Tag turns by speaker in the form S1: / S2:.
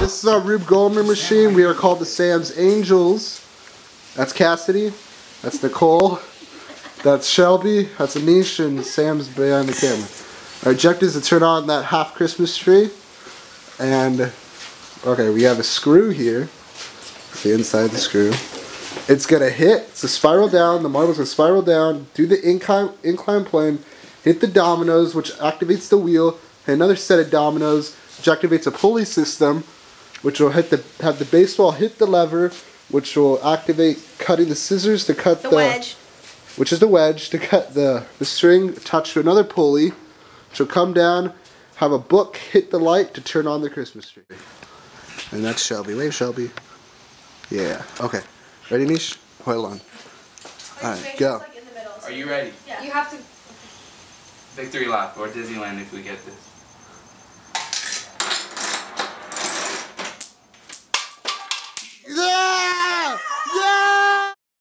S1: this is our Rube Goldberg machine. We are called the Sam's Angels. That's Cassidy. That's Nicole. That's Shelby. That's Anish, and Sam's behind the camera. Our objective is to turn on that half Christmas tree. And, okay, we have a screw here. The inside of the screw. It's going to hit. It's a spiral down. The marble's going to spiral down, do the incline plane, hit the dominoes, which activates the wheel, and another set of dominoes, which activates a pulley system, which will have the baseball hit the lever, which will activate cutting the scissors to cut the
S2: wedge.
S1: Which is the wedge, to cut the string attached to another pulley, which will come down, have a book hit the light to turn on the Christmas tree. And that's Shelby. Wave, Shelby. Yeah. Okay. Ready, Nish? Hold on. Alright, go.
S3: Are you ready?
S2: Yeah. You have to.
S3: Victory lap or Disneyland if we get this.